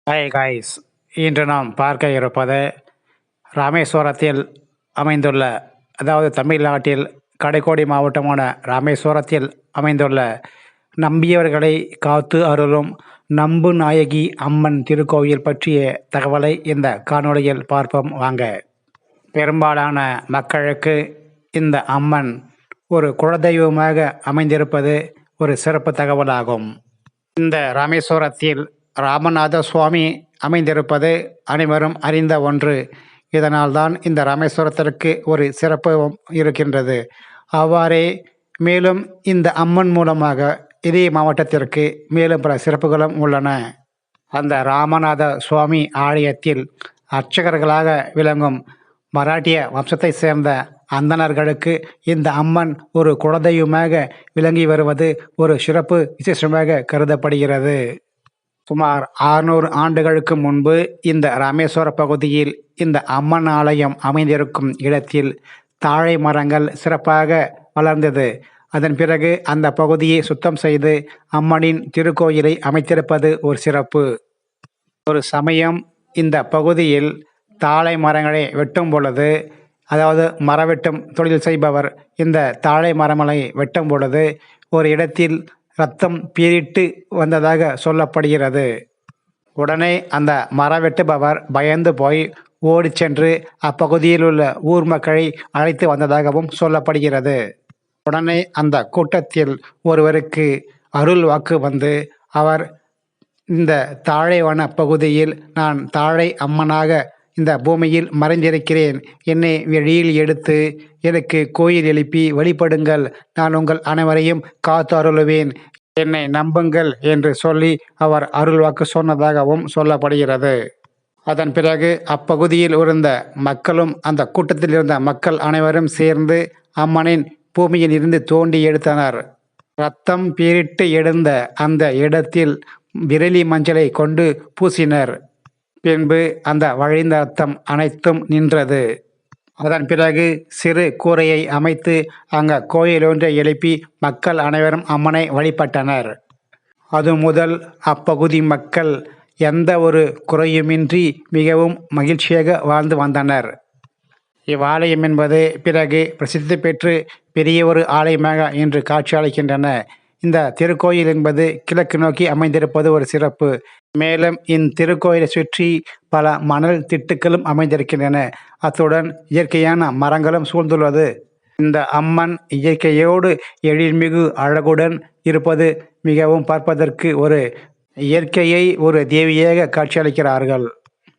Hi guys, இன்று நாம் பார்க்க இருப்பது ராமேஸ்வரத்தில் அமைந்துள்ள, அதாவது தமிழ்நாட்டில் கடைக்கோடி மாவட்டமான ராமேஸ்வரத்தில் அமைந்துள்ள நம்பியவர்களை காத்து அருளும் நம்பு நாயகி அம்மன் திருக்கோயில் பற்றிய தகவலை இந்த காணொளியில் பார்ப்போம் வாங்க. பெரும்பாலான மக்களுக்கு இந்த அம்மன் ஒரு குலதெய்வமாக அமைந்திருப்பது ஒரு சிறப்பு தகவலாகும். இந்த ராமேஸ்வரத்தில் ராமநாத சுவாமி அமைந்திருப்பது அனைவரும் அறிந்த ஒன்று. இதனால்தான் இந்த ராமேஸ்வரத்திற்கு ஒரு சிறப்பு இருக்கின்றது. அவ்வாறே மேலும் இந்த அம்மன் மூலமாக இதே மாவட்டத்திற்கு மேலும் பல சிறப்புகளும் உள்ளன. அந்த ராமநாத சுவாமி ஆலயத்தில் அர்ச்சகர்களாக விளங்கும் மராட்டிய வம்சத்தை சேர்ந்த அந்தணர்களுக்கு இந்த அம்மன் ஒரு குலதெய்வமாக விளங்கி வருவது ஒரு சிறப்பு விசேஷமாக கருதப்படுகிறது. சுமார் 600 ஆண்டுகளுக்கு முன்பு இந்த ராமேஸ்வர பகுதியில் இந்த அம்மன் ஆலயம் அமைந்திருக்கும் இடத்தில் தாழை மரங்கள் சிறப்பாக வளர்ந்தது. அதன் பிறகு அந்த பகுதியை சுத்தம் செய்து அம்மனின் திருக்கோயிலை அமைத்திருப்பது ஒரு சிறப்பு. ஒரு சமயம் இந்த பகுதியில் தாழை மரங்களை வெட்டும் பொழுது, அதாவது மரவெட்டும் தொழில் செய்பவர் இந்த தாழை மரங்களை வெட்டும் பொழுது ஒரு இடத்தில் ரத்தம் பீரிட்டு வந்ததாக சொல்லப்படுகிறது. உடனே அந்த மரவெட்டுபவர் பயந்து போய் ஓடி சென்று அப்பகுதியில் உள்ள ஊர் மக்களை அழைத்து வந்ததாகவும் சொல்லப்படுகிறது. உடனே அந்த கூட்டத்தில் ஒருவருக்கு அருள் வாக்கு வந்து, அவர் இந்த தாழைவன பகுதியில் நான் தாழை அம்மனாக இந்த பூமியில் மறைந்திருக்கிறேன், என்னை வெளியில் எடுத்து எனக்கு கோயில் எழுப்பி வழிபடுங்கள், நான் உங்கள் அனைவரையும் காத்து அருளுவேன், என்னை நம்புங்கள் என்று சொல்லி அவர் அருள் வாக்கு சொன்னதாகவும் சொல்லப்படுகிறது. அதன் பிறகு அப்பகுதியில் இருந்த மக்களும் அந்த கூட்டத்தில் இருந்த மக்கள் அனைவரும் சேர்ந்து அம்மனின் பூமியில் இருந்து தோண்டி எடுத்தனர். ரத்தம் பீரிட்டு எழுந்த அந்த இடத்தில் விரலி மஞ்சளை கொண்டு பூசினர். பின்பு அந்த வழிந்த ரத்தம் அனைத்தும் நின்றது. அதன் பிறகு சிறு கூரையை அமைத்து அங்கே கோயில் ஒன்றை எழுப்பி மக்கள் அனைவரும் அம்மனை வழிபட்டனர். அது முதல் அப்பகுதி மக்கள் எந்த ஒரு குறையுமின்றி மிகவும் மகிழ்ச்சியாக வாழ்ந்து வந்தனர். இவ்வாலயம் என்பது பிறகு பிரசித்தி பெற்று பெரிய ஒரு ஆலயமாக இன்று காட்சி அளிக்கின்றன. இந்த திருக்கோயில் என்பது கிழக்கு நோக்கி அமைந்திருப்பது ஒரு சிறப்பு. மேலும் இத்திருக்கோயிலை சுற்றி பல மணல் திட்டுக்களும் அமைந்திருக்கின்றன. அத்துடன் இயற்கையான மரங்களும் சூழ்ந்துள்ளது. இந்த அம்மன் இயற்கையோடு எழில்மிகு அழகுடன் இருப்பது மிகவும் பார்ப்பதற்கு ஒரு இயற்கையை ஒரு தேவியாக காட்சியளிக்கிறார்கள்.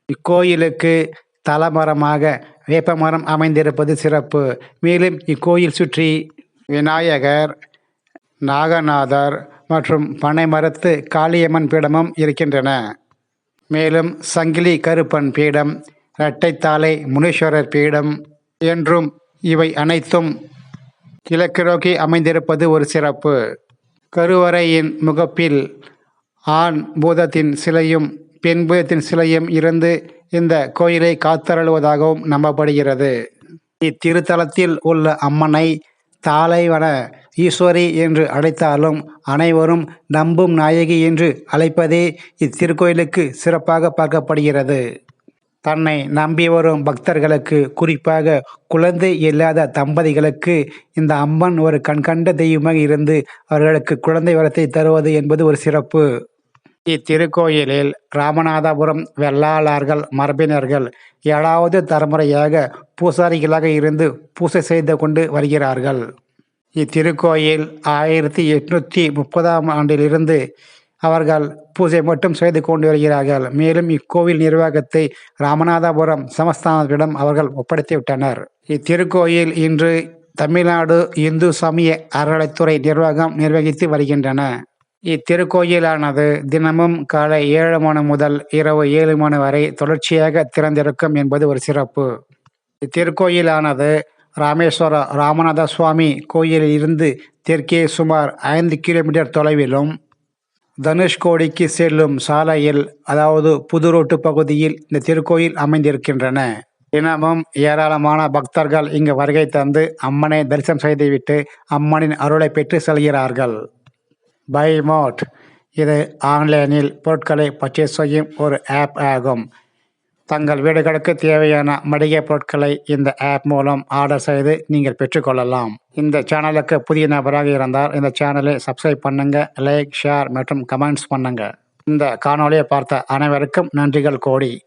இக்கோயிலுக்கு தலமரமாக வேப்பமரம் அமைந்திருப்பது சிறப்பு. மேலும் இக்கோயில் சுற்றி விநாயகர், நாகநாதர் மற்றும் பனைமரத்து காளியம்மன் பீடமும் இருக்கின்றன. மேலும் சங்கிலி கருப்பன் பீடம், இரட்டைத்தாளை முனீஸ்வரர் பீடம் என்றும் இவை அனைத்தும் கிழக்கு நோக்கி அமைந்திருப்பது ஒரு சிறப்பு. கருவறையின் முகப்பில் ஆண் பூதத்தின் சிலையும் பெண் பூதத்தின் சிலையும் இருந்து இந்த கோயிலை காத்தருளுவதாகவும் நம்பப்படுகிறது. இத்திருத்தலத்தில் உள்ள அம்மனை தாளைவன ஈஸ்வரி என்று அழைத்தாலும் அனைவரும் நம்பும் நாயகி என்று அழைப்பதே இத்திருக்கோயிலுக்கு சிறப்பாக பார்க்கப்படுகிறது. தன்னை நம்பி வரும் பக்தர்களுக்கு, குறிப்பாக குழந்தை இல்லாத தம்பதிகளுக்கு இந்த அம்மன் ஒரு கண்கண்ட தெய்வமாக இருந்து அவர்களுக்கு குழந்தை வரத்தை தருவது என்பது ஒரு சிறப்பு. இத்திருக்கோயிலில் ராமநாதபுரம் வெள்ளாளர்கள் மரபினர்கள் 7வது தலைமுறையாக பூசாரிகளாக இருந்து பூசை செய்து கொண்டு வருகிறார்கள். இத்திருக்கோயில் 1830ஆம் ஆண்டிலிருந்து அவர்கள் பூஜை மட்டும் செய்து கொண்டு வருகிறார்கள். மேலும் இக்கோவில் நிர்வாகத்தை ராமநாதபுரம் சமஸ்தானத்திடம் அவர்கள் ஒப்படைத்துவிட்டனர். இத்திருக்கோயில் இன்று தமிழ்நாடு இந்து சமய அறநிலைத்துறை நிர்வாகம் நிர்வகித்து வருகின்றன. இத்திருக்கோயிலானது தினமும் காலை 7 மணி முதல் இரவு 7 மணி வரை தொடர்ச்சியாக திறந்திருக்கும் என்பது ஒரு சிறப்பு. இத்திருக்கோயிலானது ராமேஸ்வர ராமநாத சுவாமி கோயிலில் இருந்து தெற்கே சுமார் 5 கிலோமீட்டர் தொலைவிலும், தனுஷ்கோடிக்கு செல்லும் சாலையில், அதாவது புதுரோட்டு பகுதியில் இந்த திருக்கோயில் அமைந்திருக்கின்றன. தினமும் ஏராளமான பக்தர்கள் இங்கு வருகை தந்து அம்மனை தரிசனம் செய்துவிட்டு அம்மனின் அருளை பெற்று செல்கிறார்கள். பை மோட் இது ஆன்லைனில் பொருட்களை பர்ச்சேஸ் செய்யும் ஒரு ஆப் ஆகும். தங்கள் வீடுகளுக்கு தேவையான மளிகை பொருட்களை இந்த ஆப் மூலம் ஆர்டர் செய்து நீங்கள் பெற்றுக்கொள்ளலாம். இந்த சேனலுக்கு புதிய நபராக இருந்தால் இந்த சேனலை சப்ஸ்கிரைப் பண்ணுங்க, லைக், ஷேர் மற்றும் கமெண்ட்ஸ் பண்ணுங்க. இந்த காணொலியை பார்த்த அனைவருக்கும் நன்றிகள் கோடி.